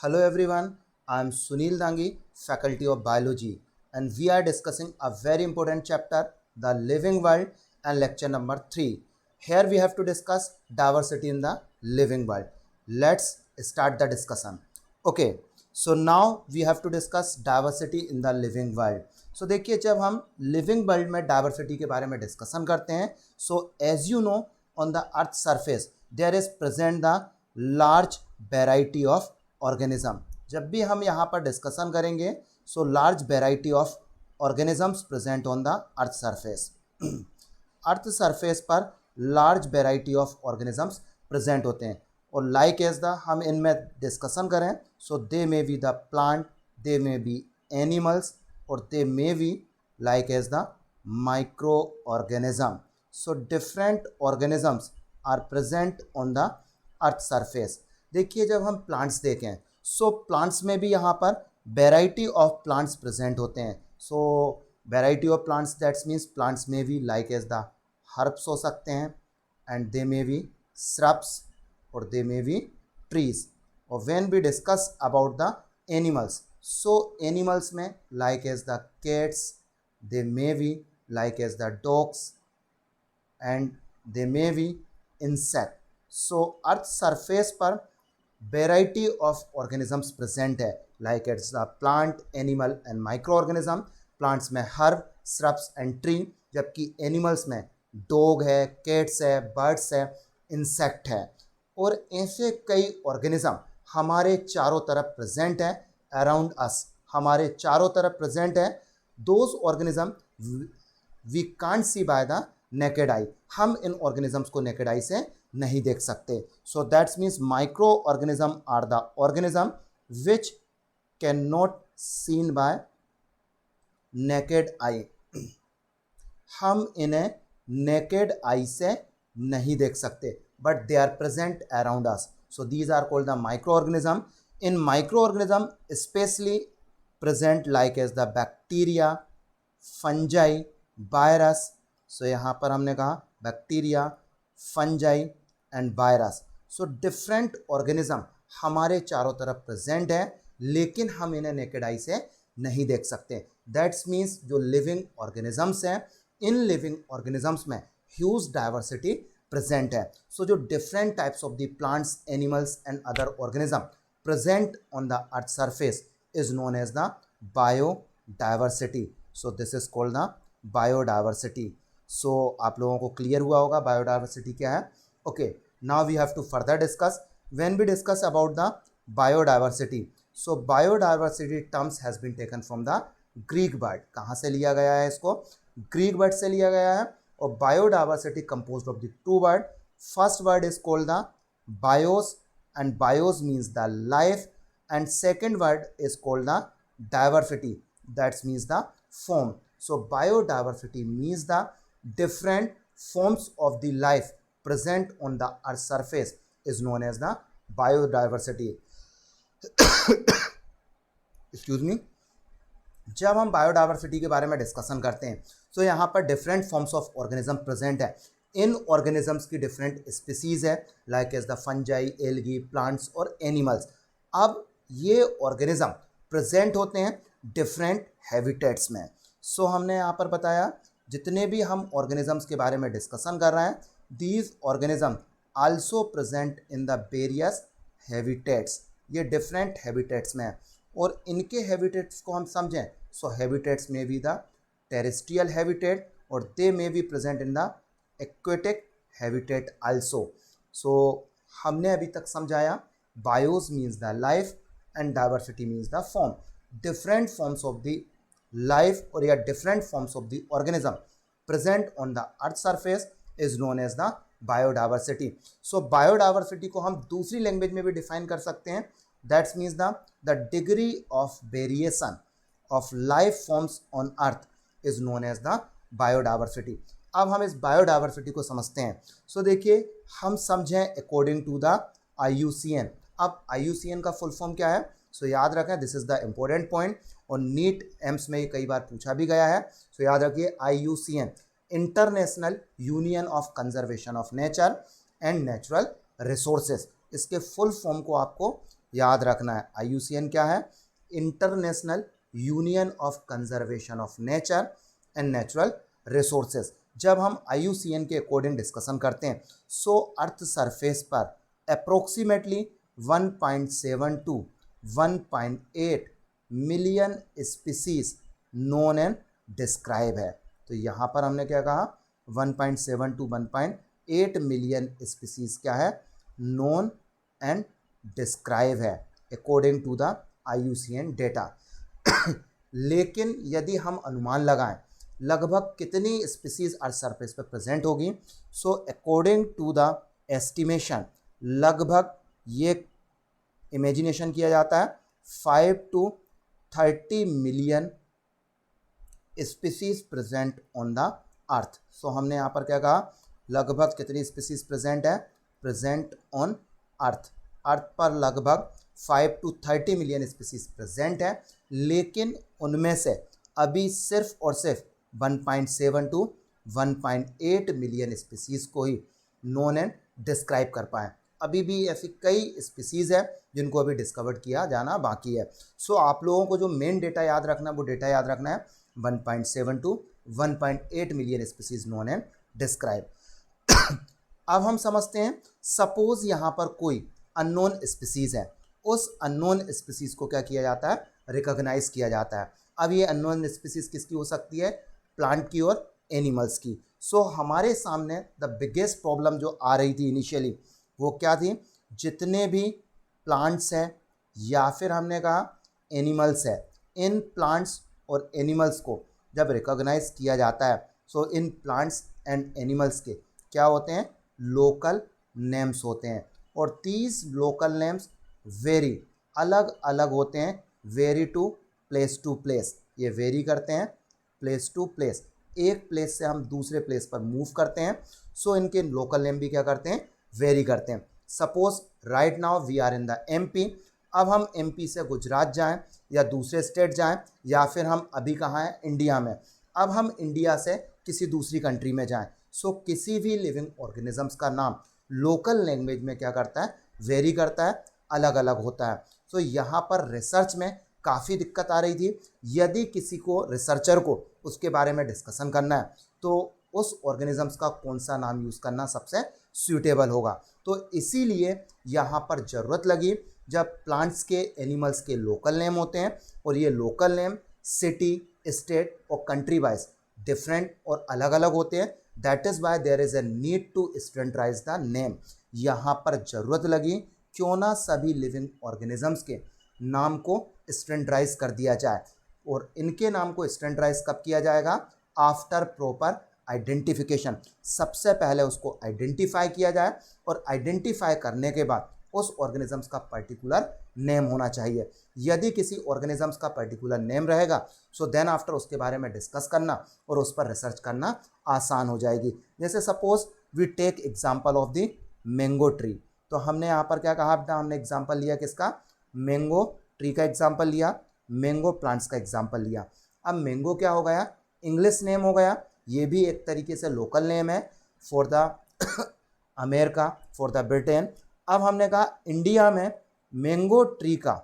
Hello everyone, I am Sunil Dangi, Faculty of Biology, and we are discussing a very important chapter, the living world, and lecture number 3. Here we have to discuss diversity in the living world. Let's start the discussion. Okay, so now we have to discuss diversity in the living world. So देखिए जब हम living world में diversity के बारे में discussion करते हैं, so as you know on the earth surface there is present the large variety of organism. जब भी हम यहाँ पर डिस्कशन करेंगे so large variety of organisms present on the earth surface. Earth surface पर large variety of organisms present होते हैं और लाइक एज द हम इनमें डिस्कशन करें so they may be the plant, they may be animals और they may be like as the microorganism. So different organisms are present on the earth surface. देखिए जब हम plants देखें so plants में भी यहाँ पर वेराइटी ऑफ प्लांट्स प्रेजेंट होते हैं. So variety of plants that's means plants में भी लाइक एज द हर्ब्स हो सकते हैं and they may be shrubs और दे मे बी ट्रीज. और when we discuss about the animals so animals में like as the cats, they may be like as the dogs and they may be insect. So earth surface पर variety of organisms present है like it's the plant, animal and micro organism. Plants में herb, shrubs and tree, जबकि animals में dog है, cats है, birds है, insect है. और ऐसे कई ऑर्गेनिज्म हमारे चारों तरफ प्रेजेंट है, अराउंड अस, हमारे चारों तरफ प्रेजेंट है. Those organism we can't see by the naked eye. हम इन ऑर्गेनिजम्स को नेकेड आई से नहीं देख सकते. So that's means microorganism are the organism which can not seen by naked eye. हम इन्हें नेकेड आई से नहीं देख सकते but they are present around us. So these are called the microorganism. इन microorganism specially present like as the bacteria, fungi, virus. So यहाँ पर हमने कहा bacteria, fungi and virus. So different organism हमारे चारों तरफ present है लेकिन हम इन्हें नेकेड आई से नहीं देख सकते. दैट्स मीन्स जो लिविंग ऑर्गेनिजम्स हैं इन लिविंग ऑर्गेनिजम्स में ह्यूज डाइवर्सिटी प्रेजेंट है. सो जो different types of the plants, animals and other organism present on the earth surface is known as the biodiversity. So this is called the biodiversity. So आप लोगों को clear हुआ होगा biodiversity क्या है. Okay, now we have to further discuss when we discuss about the biodiversity. So biodiversity terms has been taken from the Greek word. कहाँ से लिया गया है इसको? ग्रीक वर्ड से लिया गया है. और biodiversity composed of the two word. First word is called the BIOS and BIOS means the life and second word is called the diversity that's means the form. So biodiversity means the different forms of the life present on the earth surface is known as the biodiversity. Excuse me. जब हम biodiversity के बारे में discussion करते हैं तो यहाँ पर different forms of organism present है. इन ऑर्गेनिजम्स की डिफरेंट स्पीसीज है like as the fungi, algae, plants और एनिमल्स. अब ये ऑर्गेनिज्म प्रेजेंट होते हैं डिफरेंट हैबिटेट्स में. सो हमने यहाँ पर बताया जितने भी हम ऑर्गेनिजम्स के बारे में डिस्कशन कर रहे हैं these organism also present in the various habitats. ये डिफरेंट हैबिटेट्स में है और इनके हैबिटेट्स को हम समझें सो हैबिटेट्स में भी द टेरेस्ट्रियल हैबिटेट और they may be present in the aquatic habitat also. So हमने अभी तक समझाया bios means the life and diversity means the form. Different forms of the life और या different forms of the organism present on the earth surface is known as the biodiversity. So biodiversity को हम दूसरी language में भी define कर सकते हैं. That's means the degree of variation of life forms on earth is known as the biodiversity. अब हम इस बायोडाइवर्सिटी को समझते हैं. सो देखिए हम समझें अकॉर्डिंग टू द IUCN. अब IUCN का फुल फॉर्म क्या है? सो याद रखें this is the important point और नीट एम्स में कई बार पूछा भी गया है. सो याद रखिए IUCN international union of conservation of nature and natural resources. इसके फुल फॉर्म को आपको याद रखना है। IUCN क्या है? International union of conservation of nature and natural resources. जब हम IUCN के अकॉर्डिंग डिस्कशन करते हैं, सो अर्थ सरफेस पर approximately 1.7 to 1.8 million species known and describe है। तो यहाँ पर हमने क्या कहा? 1.7 to 1.8 मिलियन स्पीसीज क्या है? नोन एंड डिस्क्राइब है according to the IUCN data. लेकिन यदि हम अनुमान लगाएं लगभग कितनी स्पीसीज अर्थ सरफेस पर प्रेजेंट होगी, so according to the estimation लगभग ये इमेजिनेशन किया जाता है 5 to 30 million species present on the earth. So हमने यहाँ पर क्या कहा? लगभग कितनी स्पीसीज प्रेजेंट है? Present on earth. अर्थ पर लगभग 5 to 30 मिलियन स्पीसीज प्रेजेंट है, लेकिन उनमें से अभी सिर्फ और सिर्फ 1.7 to 1.8 मिलियन स्पीसीज को ही नोन एंड डिस्क्राइब कर पाए। अभी भी ऐसी कई स्पीसीज है जिनको अभी डिस्कवर्ड किया जाना बाकी है। सो आप लोगों को जो मेन डेटा याद रखना है वो डेटा याद रखना है 1.7 to 1.8 million species known and describe. अब हम समझते हैं, सपोज यहाँ पर कोई अननोन स्पीसीज है, उस अननोन स्पीसीज को क्या किया जाता है? रिकॉग्नाइज किया जाता है। अब ये अननोन स्पीसीज किसकी हो सकती है? प्लांट की और एनिमल्स की। सो हमारे सामने द बिगेस्ट प्रॉब्लम जो आ रही थी इनिशियली वो क्या थी? जितने भी प्लांट्स हैं या फिर हमने कहा एनिमल्स है, इन प्लांट्स और एनिमल्स को जब रिकॉग्नाइज किया जाता है, सो इन प्लांट्स एंड एनिमल्स के क्या होते हैं? लोकल नेम्स होते हैं। और तीस लोकल नेम्स वेरी अलग अलग होते हैं, वेरी टू प्लेस, ये वेरी करते हैं प्लेस टू प्लेस, एक प्लेस से हम दूसरे प्लेस पर मूव करते हैं। सो इनके लोकल नेम भी क्या करते हैं? वेरी करते हैं। Suppose right now we are in the MP। अब हम MP से गुजरात जाएं या दूसरे स्टेट जाएं या फिर हम अभी कहाँ हैं? इंडिया में। अब हम इंडिया से किसी दूसरी कंट्री में जाएं, सो किसी भी लिविंग ऑर्गेनिजम्स का नाम लोकल लैंग्वेज में क्या करता है? वेरी करता है, अलग अलग होता है। सो यहाँ पर रिसर्च में काफ़ी दिक्कत आ रही थी। यदि किसी को रिसर्चर को उसके बारे में डिस्कशन करना है तो उस ऑर्गेनिजम्स का कौन सा नाम यूज़ करना सबसे सूटेबल होगा। तो इसीलिए यहाँ पर ज़रूरत लगी, जब प्लांट्स के एनिमल्स के लोकल नेम होते हैं और ये लोकल नेम सिटी, स्टेट और कंट्री वाइज डिफरेंट और अलग अलग होते हैं, that is why there is a need to standardise the name. यहाँ पर ज़रूरत लगी क्यों ना सभी लिविंग ऑर्गेनिजम्स के नाम को स्टैंडर्डाइज कर दिया जाए। और इनके नाम को स्टैंडर्डाइज कब किया जाएगा? After proper identification. सबसे पहले उसको आइडेंटिफाई किया जाए और आइडेंटिफाई करने के बाद उस ऑर्गेनिजम्स का पर्टिकुलर नेम होना चाहिए। यदि किसी ऑर्गेनिजम्स का पर्टिकुलर नेम रहेगा, सो देन आफ्टर उसके बारे में डिस्कस करना और उस पर रिसर्च करना आसान हो जाएगी। जैसे suppose we take example of the mango tree. तो हमने यहाँ पर क्या कहा बेटा? हमने एग्जाम्पल लिया किसका? मैंगो ट्री का एग्जाम्पल लिया, मैंगो प्लांट्स का एग्जाम्पल लिया। अब मैंगो क्या हो गया? इंग्लिश नेम हो गया। ये भी एक तरीके से लोकल नेम है for the America, for the Britain. अब हमने कहा इंडिया में मैंगो ट्री का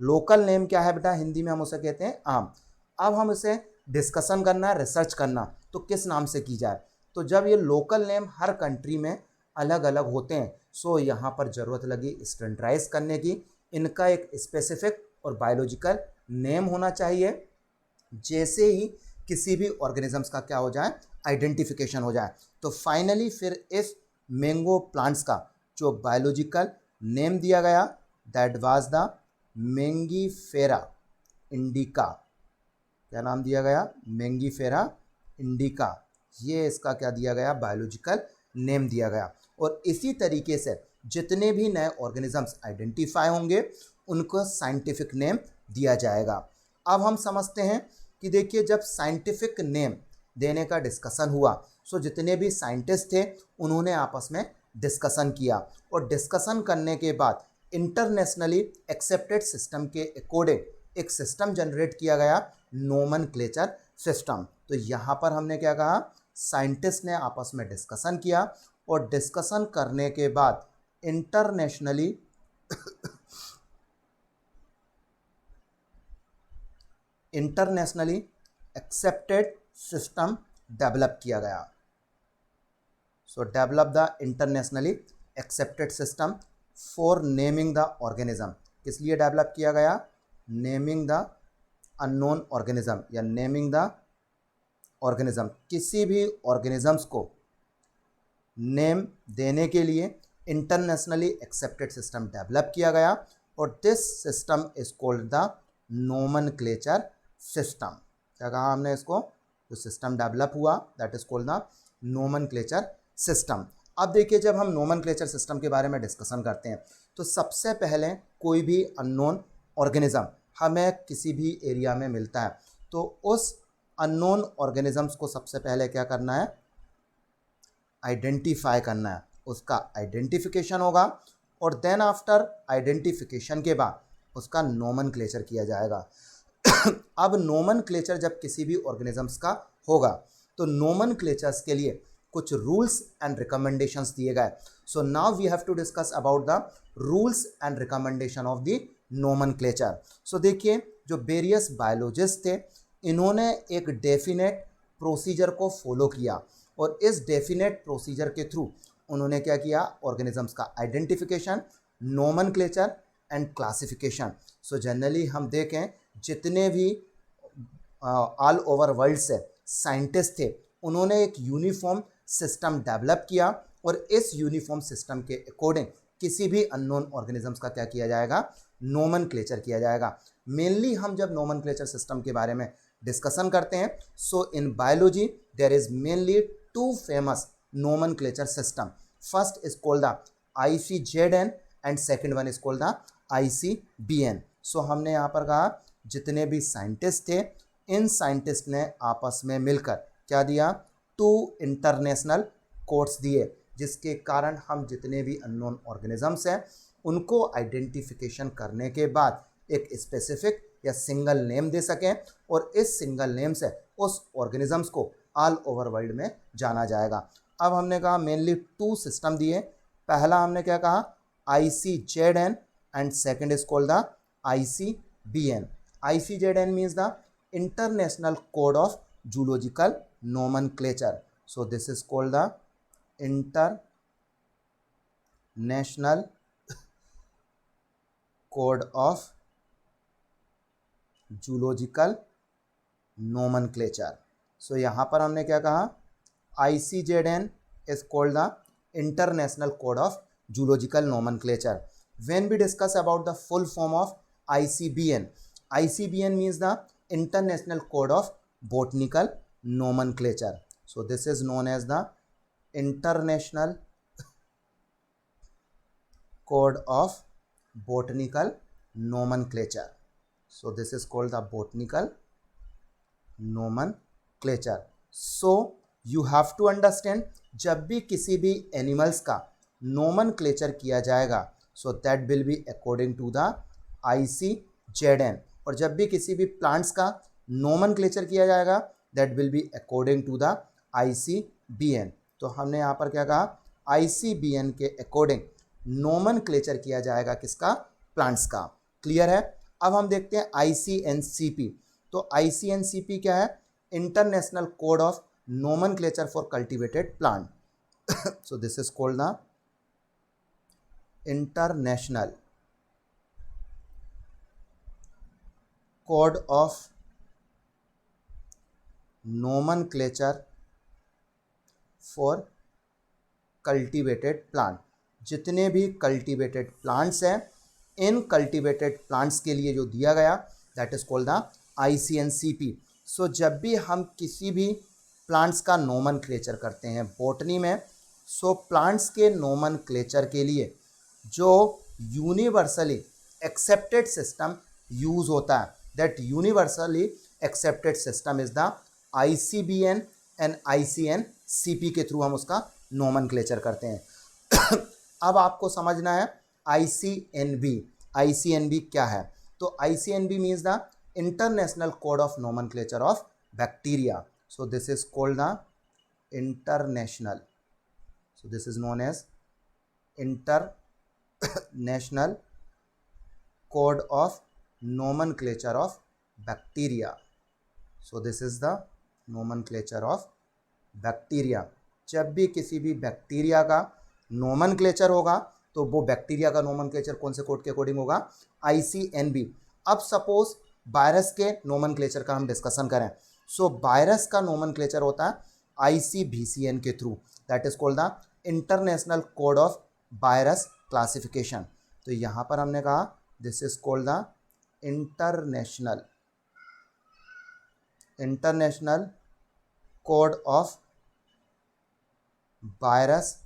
लोकल नेम क्या है बेटा? हिंदी में हम उसे कहते हैं आम। अब हम इसे डिस्कशन करना है, रिसर्च करना, तो किस नाम से की जाए? तो जब ये लोकल नेम हर कंट्री में अलग अलग होते हैं, सो यहाँ पर ज़रूरत लगी स्टैंडर्डाइज करने की। इनका एक स्पेसिफिक और बायोलॉजिकल नेम होना चाहिए, जैसे ही किसी भी ऑर्गेनिजम्स का क्या हो जाए? आइडेंटिफिकेशन हो जाए। तो फाइनली फिर इस मैंगो प्लांट्स का जो बायोलॉजिकल नेम दिया गया, that was the Mangifera indica. क्या नाम दिया गया? Mangifera indica. ये इसका क्या दिया गया? बायोलॉजिकल नेम दिया गया। और इसी तरीके से जितने भी नए ऑर्गेनिजम्स आइडेंटिफाई होंगे उनको साइंटिफिक नेम दिया जाएगा। अब हम समझते हैं कि देखिए, जब साइंटिफिक नेम देने का डिस्कशन हुआ, सो जितने भी साइंटिस्ट थे उन्होंने आपस में डिस्कशन किया और डिस्कशन करने के बाद इंटरनेशनली एक्सेप्टेड सिस्टम के अकॉर्डिंग एक सिस्टम जनरेट किया गया, नोमेनक्लेचर सिस्टम। तो यहाँ पर हमने क्या कहा? साइंटिस्ट ने आपस में डिस्कशन किया और डिस्कशन करने के बाद internationally internationally accepted system develop किया गया। सो develop the internationally accepted system for naming the organism. किस लिए डेवलप किया गया? नेमिंग द अननोन ऑर्गेनिज्म या नेमिंग द ऑर्गेनिज्म। किसी भी ऑर्गेनिजम्स को नेम देने के लिए इंटरनेशनली एक्सेप्टेड सिस्टम डेवलप किया गया और this system is called the nomenclature system. क्या कहा हमने इसको? जो सिस्टम डेवलप हुआ that is called the nomenclature system. अब देखिए, जब हम नोमेनक्लेचर सिस्टम के बारे में डिस्कशन करते हैं तो सबसे पहले कोई भी अननोन ऑर्गेनिज्म हमें किसी भी एरिया में मिलता है तो उस अननोन ऑर्गेनिजम्स को सबसे पहले क्या करना है? आइडेंटिफाई करना है। उसका आइडेंटिफिकेशन होगा और देन आफ्टर आइडेंटिफिकेशन के बाद उसका नोमेनक्लेचर किया जाएगा। अब नोमेनक्लेचर जब किसी भी ऑर्गेनिजम्स का होगा तो नोमेनक्लेचर्स के लिए कुछ रूल्स एंड रिकमेंडेशंस दिए गए। So now we have to discuss about the rules and recommendation of the nomenclature. So देखिए, जो वेरियस बायोलॉजिस्ट थे इन्होंने एक डेफिनेट प्रोसीजर को फॉलो किया और इस डेफिनेट प्रोसीजर के थ्रू उन्होंने क्या किया? ऑर्गेनिजम्स का identification, nomenclature and classification. So generally हम देखें जितने भी ऑल ओवर वर्ल्ड से साइंटिस्ट थे उन्होंने एक यूनिफॉर्म सिस्टम डेवलप किया और इस यूनिफॉर्म सिस्टम के अकॉर्डिंग किसी भी अननोन ऑर्गेनिजम्स का क्या किया जाएगा? नोमेनक्लेचर किया जाएगा। मेनली हम जब नोमेनक्लेचर सिस्टम के बारे में डिस्कशन करते हैं so in biology there is mainly two famous nomenclature system. First is called the ICZN and second one is called the ICBN. So हमने यहाँ पर कहा जितने भी साइंटिस्ट थे इन साइंटिस्ट ने आपस में मिलकर क्या दिया? 2 इंटरनेशनल कोड्स दिए जिसके कारण हम जितने भी अननोन ऑर्गेनिजम्स हैं उनको आइडेंटिफिकेशन करने के बाद एक स्पेसिफिक या सिंगल नेम दे सकें और इस सिंगल नेम से उस ऑर्गेनिजम्स को ऑल ओवर वर्ल्ड में जाना जाएगा। अब हमने कहा मेनली 2 सिस्टम दिए। पहला हमने क्या कहा? ICZN and second is called the ICBN. ICZN means the international code of zoological nomenclature. So this is called the international code of zoological nomenclature. So यहाँ पर हमने क्या कहा? ICZN is called the International Code of Zoological Nomenclature. When we discuss about the full form of ICBN, ICBN means the International Code of Botanical Nomenclature. So this is known as the International Code of Botanical Nomenclature. So this is called the Botanical Nomenclature. So you have to understand जब भी किसी भी animals का nomenclature किया जाएगा so that will be according to the ICZN और जब भी किसी भी प्लांट्स का नोमेनक्लेचर किया जाएगा that will be according to the ICBN. तो हमने यहाँ पर क्या कहा? ICBN के अकॉर्डिंग नोमेनक्लेचर किया जाएगा किसका? प्लांट्स का. क्लियर है? अब हम देखते हैं ICNCP. तो ICNCP क्या है? International code of nomenclature for cultivated plant. So this is called the International Code of Nomenclature for cultivated plant. जितने भी cultivated plants हैं इन cultivated plants के लिए जो दिया गया that is called the ICNCP. So जब भी हम किसी भी प्लांट्स का नोमेनक्लेचर करते हैं बॉटनी में सो प्लांट्स के नोमेनक्लेचर के लिए जो यूनिवर्सली एक्सेप्टेड सिस्टम यूज़ होता है that universally accepted system is the ICBN and ICNCP के थ्रू हम उसका नोमेनक्लेचर करते हैं. अब आपको समझना है ICNB. ICNB क्या है? तो ICNB means the international code of nomenclature of bacteria. So this is called the international. So this is known as international code of nomenclature of bacteria. So this is the nomenclature of bacteria. जब भी किसी भी bacteria का nomenclature होगा तो वो bacteria का nomenclature कौन से कोड के अकॉर्डिंग होगा, ICNB। अब सपोज वायरस के नोमेनक्लेचर का हम डिस्कशन करें, सो वायरस का नोमेनक्लेचर होता है ICVCN के through, that is called the international code of virus classification. तो यहाँ पर हमने कहा this is called the international code of virus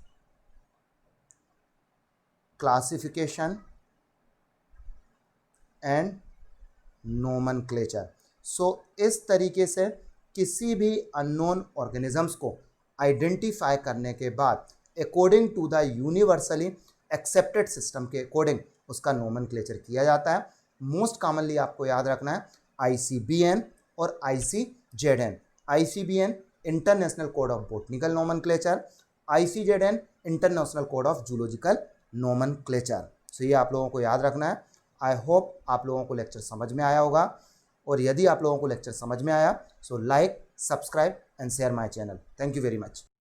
classification and nomenclature. So इस तरीके से किसी भी अननोन ऑर्गेनिजम्स को आइडेंटिफाई करने के बाद according to the universally accepted system के अकॉर्डिंग उसका नोमेनक्लेचर किया जाता है। मोस्ट कॉमनली आपको याद रखना है ICBN और ICZN। ICBN international code of botanical nomenclature, ICZN international code of zoological nomenclature. So ये आप लोगों को याद रखना है। आई होप आप लोगों को लेक्चर समझ में आया होगा, और यदि आप लोगों को लेक्चर समझ में आया so like, subscribe and share my channel. Thank you very much.